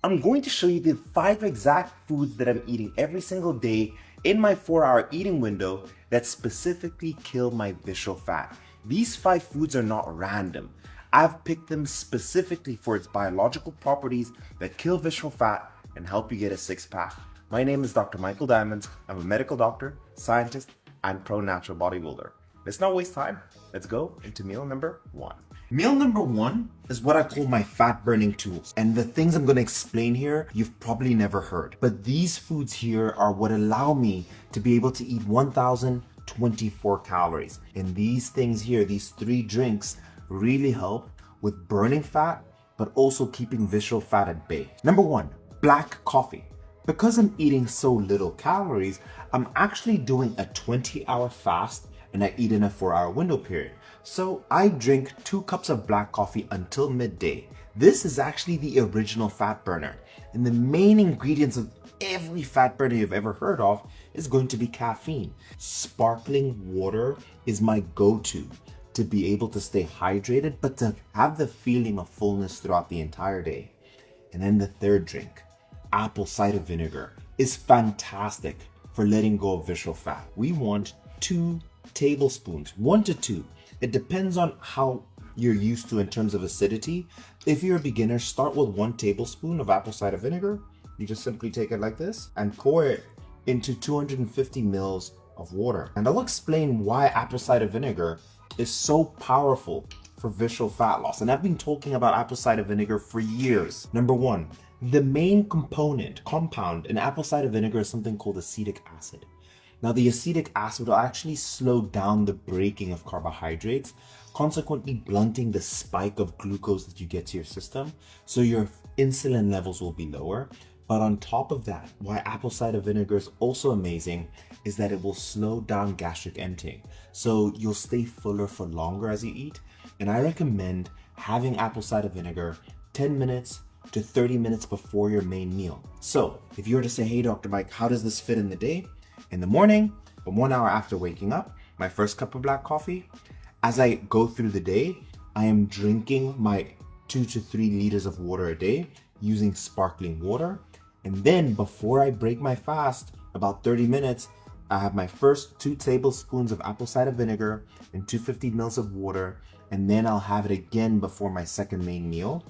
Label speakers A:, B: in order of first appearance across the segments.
A: I'm going to show you the 5 exact foods that I'm eating every single day in my 4-hour eating window that specifically kill my visceral fat. These 5 foods are not random. I've picked them specifically for its biological properties that kill visceral fat and help you get a six-pack. My name is Dr. Michael Diamonds. I'm a medical doctor, scientist, and pro-natural bodybuilder. Let's not waste time. Let's go into meal number 1. Meal number 1 is what I call my fat burning tools. And the things I'm going to explain here, you've probably never heard. But these foods here are what allow me to be able to eat 1,024 calories. And these things here, these 3 drinks, really help with burning fat, but also keeping visceral fat at bay. Number 1, black coffee. Because I'm eating so little calories, I'm actually doing a 20-hour fast and I eat in a 4-hour window period. So I drink 2 cups of black coffee until midday. This is actually the original fat burner. And the main ingredients of every fat burner you've ever heard of is going to be caffeine. Sparkling water is my go-to to be able to stay hydrated, but to have the feeling of fullness throughout the entire day. And then the third drink, apple cider vinegar, is fantastic for letting go of visceral fat. We want 2 tablespoons, 1 to 2. It depends on how you're used to in terms of acidity. If you're a beginner, start with 1 tablespoon of apple cider vinegar. You just simply take it like this and pour it into 250 mils of water. And I'll explain why apple cider vinegar is so powerful for visceral fat loss. And I've been talking about apple cider vinegar for years. Number 1, the main compound in apple cider vinegar is something called acetic acid. Now, the acetic acid will actually slow down the breaking of carbohydrates, consequently blunting the spike of glucose that you get to your system, so your insulin levels will be lower. But on top of that, why apple cider vinegar is also amazing is that it will slow down gastric emptying. So you'll stay fuller for longer as you eat. And I recommend having apple cider vinegar 10 minutes to 30 minutes before your main meal. So if you were to say, hey, Dr. Mike, how does this fit in the day? In the morning, 1 hour after waking up, my first cup of black coffee. As I go through the day, I am drinking my 2 to 3 liters of water a day using sparkling water. And then before I break my fast, about 30 minutes, I have my first 2 tablespoons of apple cider vinegar and 250 mils of water. And then I'll have it again before my second main meal.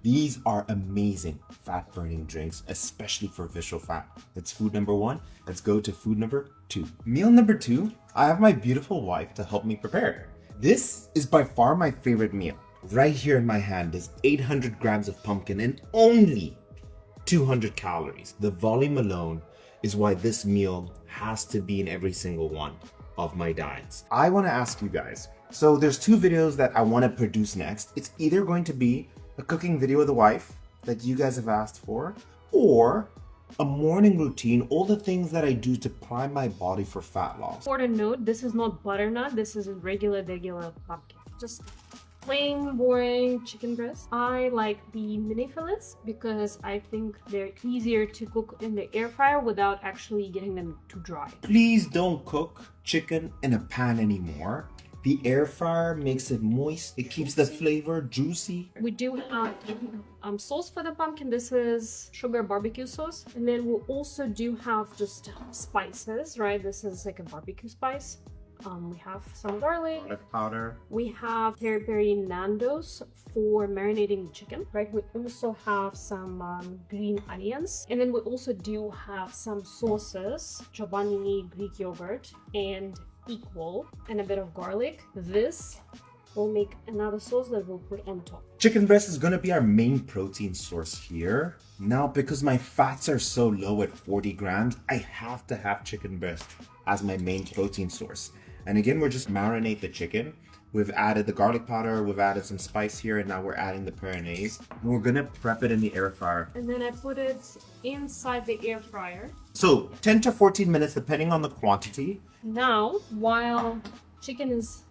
A: These are amazing fat burning drinks, especially for visceral fat. That's food number 1. Let's go to food number 2. Meal number 2, I have my beautiful wife to help me prepare. This is by far my favorite meal. Right here in my hand is 800 grams of pumpkin and only 200 calories. The volume alone is why this meal has to be in every single one of my diets. I want to ask you guys, so there's 2 videos that I want to produce next. It's either going to be a cooking video with the wife that you guys have asked for, or a morning routine, all the things that I do to prime my body for fat loss.
B: Important note, this is not butternut, this is a regular pumpkin. Just plain, boring chicken breast. I like the mini fillets because I think they're easier to cook in the air fryer without actually getting them too dry.
A: Please don't cook chicken in a pan anymore. The air fryer makes it moist. It keeps the flavor juicy.
B: We do have sauce for the pumpkin. This is sugar barbecue sauce. And then we also do have just spices, right? This is like a barbecue spice. We have some garlic
A: powder.
B: We have peri-peri Nando's for marinating the chicken, right? We also have some green onions. And then we also do have some sauces, Giovanni Greek yogurt, and equal, and a bit of garlic. This will make another sauce that we'll put on top.
A: Chicken breast is going to be our main protein source here. Now, because my fats are so low at 40 grams, I have to have chicken breast as my main protein source. And again, we're just marinate the chicken. We've added the garlic powder, we've added some spice here, and now we're adding the béarnaise. And we're gonna prep it in the air fryer.
B: And then I put it inside the air fryer.
A: So 10 to 14 minutes, depending on the quantity.
B: Now, while chicken is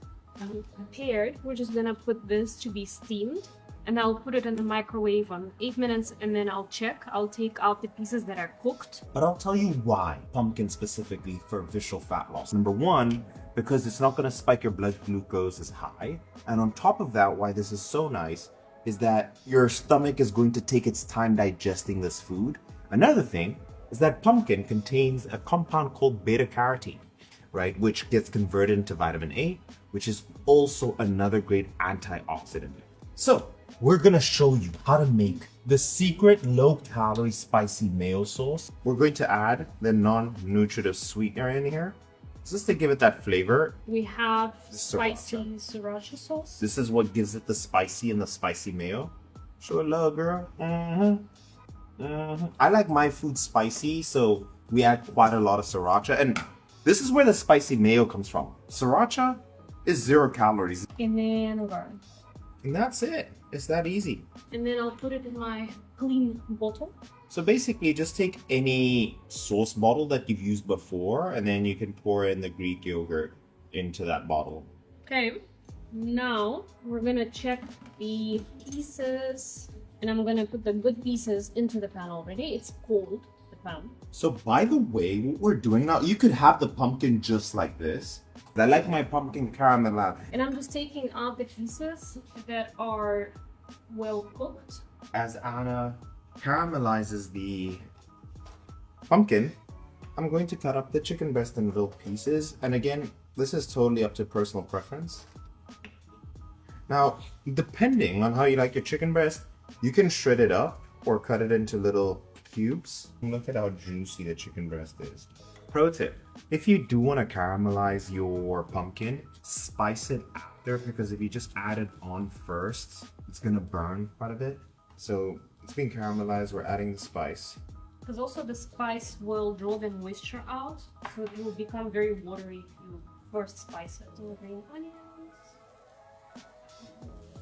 B: prepared, we're just gonna put this to be steamed. And I'll put it in the microwave on 8 minutes, and then I'll check. I'll take out the pieces that are cooked.
A: But I'll tell you why pumpkin specifically for visceral fat loss. Number 1, because it's not going to spike your blood glucose as high. And on top of that, why this is so nice is that your stomach is going to take its time digesting this food. Another thing is that pumpkin contains a compound called beta carotene, right, which gets converted into vitamin A, which is also another great antioxidant. So we're gonna show you how to make the secret low-calorie spicy mayo sauce. We're going to add the non-nutritive sweetener in here, just to give it that flavor.
B: We have spicy sriracha sauce.
A: This is what gives it the spicy and the spicy mayo. Show love, girl. I like my food spicy, so we add quite a lot of sriracha. And this is where the spicy mayo comes from. Sriracha is 0 calories.
B: And then garlic.
A: And that's it. It's that easy.
B: And then I'll put it in my clean bottle.
A: So basically, just take any sauce bottle that you've used before, and then you can pour in the Greek yogurt into that bottle.
B: Okay, now we're gonna check the pieces, and I'm gonna put the good pieces into the pan already. It's cold, the pan.
A: So by the way, what we're doing now, you could have the pumpkin just like this. I like my pumpkin caramel.
B: And I'm just taking out the pieces that are well cooked.
A: As Anna caramelizes the pumpkin, I'm going to cut up the chicken breast in little pieces. And again, this is totally up to personal preference. Now, depending on how you like your chicken breast, you can shred it up or cut it into little cubes. Look at how juicy the chicken breast is. Pro tip, if you do want to caramelize your pumpkin, spice it after, because if you just add it on first, it's going to burn quite a bit. So it's being caramelized, we're adding the spice.
B: Because also the spice will draw the moisture out, so it will become very watery if you first spice it. And the green onions.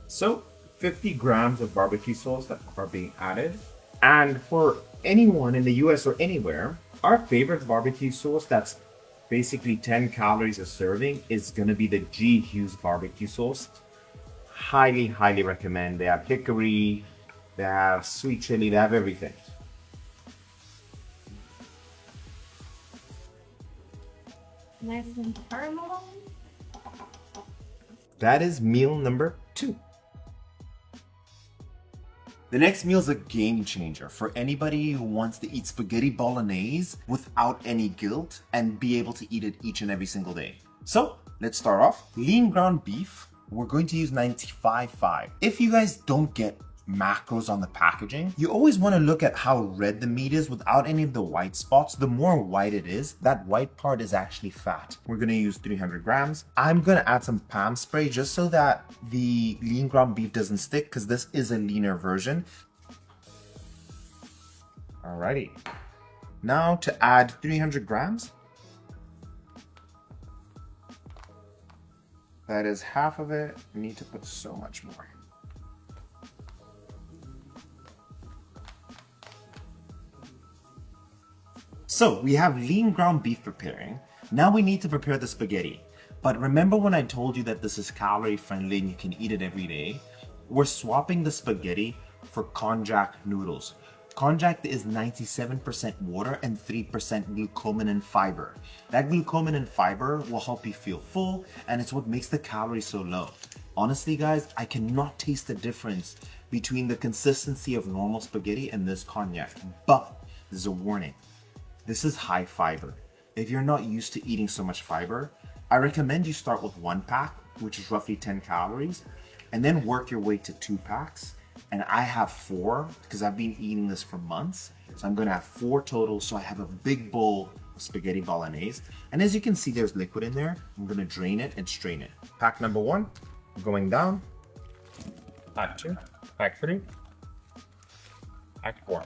A: So 50 grams of barbecue sauce that are being added. And for anyone in the US or anywhere, our favorite barbecue sauce that's basically 10 calories a serving is gonna be the G. Hughes barbecue sauce. Highly, highly recommend. They have hickory, they have sweet chili, they have everything.
B: Nice and caramel.
A: That is meal number 2. The next meal is a game changer for anybody who wants to eat spaghetti bolognese without any guilt and be able to eat it each and every single day. So let's start off. Lean ground beef, we're going to use 95.5. If you guys don't get macros on the packaging, you always want to look at how red the meat is without any of the white spots. The more white it is, that white part is actually fat. We're going to use 300 grams. I'm going to add some Pam spray just so that the lean ground beef doesn't stick, because this is a leaner version. Alrighty. Now to add 300 grams. That is half of it. We need to put so much more. So we have lean ground beef preparing. Now we need to prepare the spaghetti. But remember when I told you that this is calorie friendly and you can eat it every day? We're swapping the spaghetti for konjac noodles. Konjac is 97% water and 3% glucosamine and fiber. That glucosamine and fiber will help you feel full, and it's what makes the calories so low. Honestly guys, I cannot taste the difference between the consistency of normal spaghetti and this konjac. But there's a warning. This is high fiber. If you're not used to eating so much fiber, I recommend you start with 1 pack, which is roughly 10 calories, and then work your way to 2 packs. And I have 4 because I've been eating this for months. So I'm gonna have 4 total, so I have a big bowl of spaghetti bolognese. And as you can see, there's liquid in there. I'm gonna drain it and strain it. Pack number 1, going down. Pack 2, pack 3, pack 4.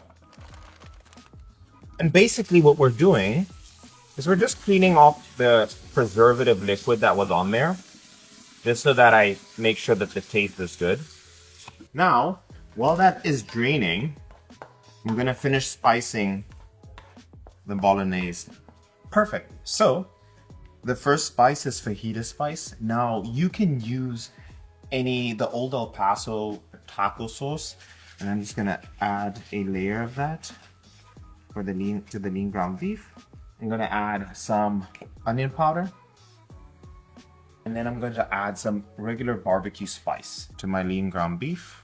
A: And basically what we're doing is we're just cleaning off the preservative liquid that was on there, just so that I make sure that the taste is good. Now, while that is draining, I'm gonna finish spicing the bolognese. Perfect. So, the first spice is fajita spice. Now, you can use the Old El Paso taco sauce, and I'm just gonna add a layer of that for the lean ground beef. I'm gonna add some onion powder, and then I'm going to add some regular barbecue spice to my lean ground beef.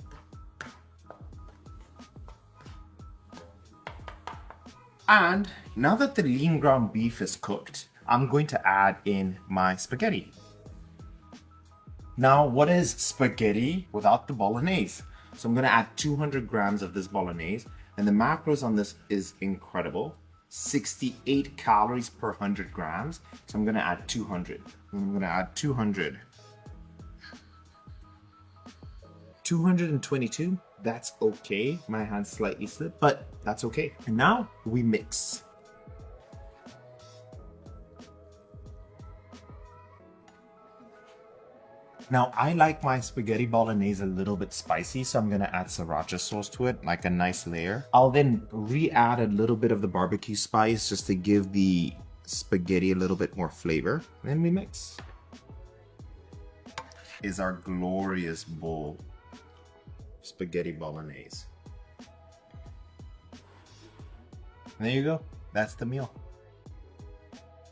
A: And now that the lean ground beef is cooked, I'm going to add in my spaghetti. Now, what is spaghetti without the bolognese? So I'm going to add 200 grams of this bolognese, and the macros on this is incredible. 68 calories per 100 grams. So I'm going to add 200. I'm going to add 200. 222. That's okay. My hand slightly slipped, but that's okay. And now we mix. Now, I like my spaghetti bolognese a little bit spicy, so I'm gonna add sriracha sauce to it, like a nice layer. I'll then re-add a little bit of the barbecue spice just to give the spaghetti a little bit more flavor. Then we mix. Is our glorious bowl spaghetti bolognese. There you go. That's the meal.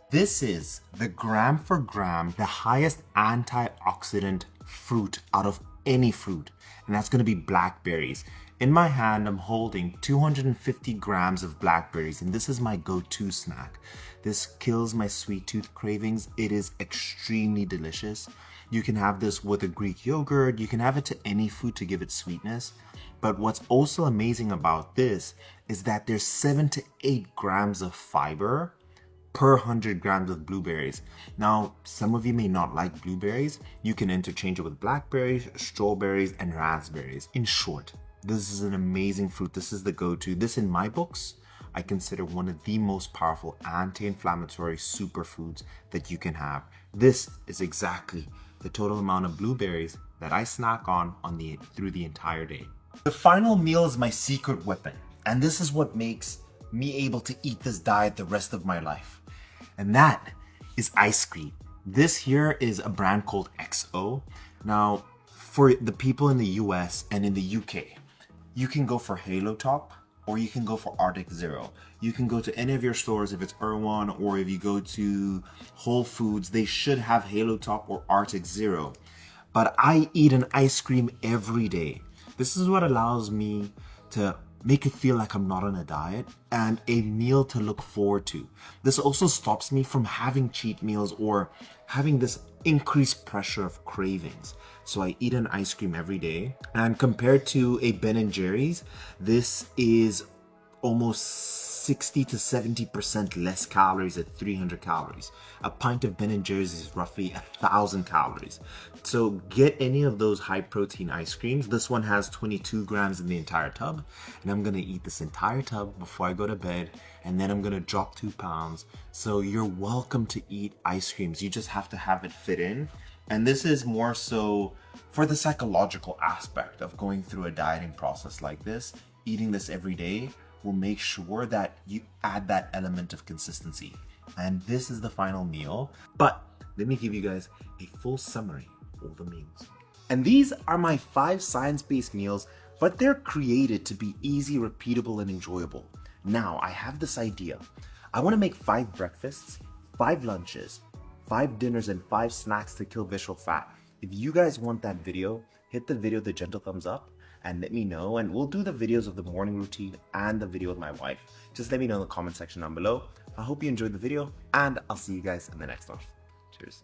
A: This is the gram for gram, the highest antioxidant fruit out of any fruit, and that's going to be blackberries. In my hand, I'm holding 250 grams of blackberries, and this is my go-to snack. This kills my sweet tooth cravings. It is extremely delicious. You can have this with a Greek yogurt. You can have it to any food to give it sweetness. But what's also amazing about this is that there's 7 to 8 grams of fiber per 100 grams of blueberries. Now, some of you may not like blueberries. You can interchange it with blackberries, strawberries, and raspberries. In short, this is an amazing fruit. This is the go-to. This, in my books, I consider one of the most powerful anti-inflammatory superfoods that you can have. This is exactly the total amount of blueberries that I snack on through the entire day. The final meal is my secret weapon, and this is what makes me able to eat this diet the rest of my life. And that is ice cream. This here is a brand called XO. Now, for the people in the US and in the UK, you can go for Halo Top or you can go for Arctic Zero. You can go to any of your stores, if it's Erewhon or if you go to Whole Foods, they should have Halo Top or Arctic Zero. But I eat an ice cream every day. This is what allows me to make it feel like I'm not on a diet and a meal to look forward to. This also stops me from having cheat meals or having this increased pressure of cravings. So I eat an ice cream every day, and compared to a Ben & Jerry's, this is almost 60 to 70% less calories at 300 calories. A pint of Ben & Jerry's is roughly 1,000 calories. So get any of those high protein ice creams. This one has 22 grams in the entire tub, and I'm gonna eat this entire tub before I go to bed, and then I'm gonna drop 2 pounds. So you're welcome to eat ice creams. You just have to have it fit in. And this is more so for the psychological aspect of going through a dieting process like this. Eating this every day will make sure that you add that element of consistency. And this is the final meal. But let me give you guys a full summary of the meals. And these are my 5 science-based meals, but they're created to be easy, repeatable, and enjoyable. Now, I have this idea. I want to make 5 breakfasts, 5 lunches, 5 dinners, and 5 snacks to kill visceral fat. If you guys want that video, hit the video the gentle thumbs up and let me know, and we'll do the videos of the morning routine and the video with my wife. Just let me know in the comment section down below. I hope you enjoyed the video, and I'll see you guys in the next one. Cheers.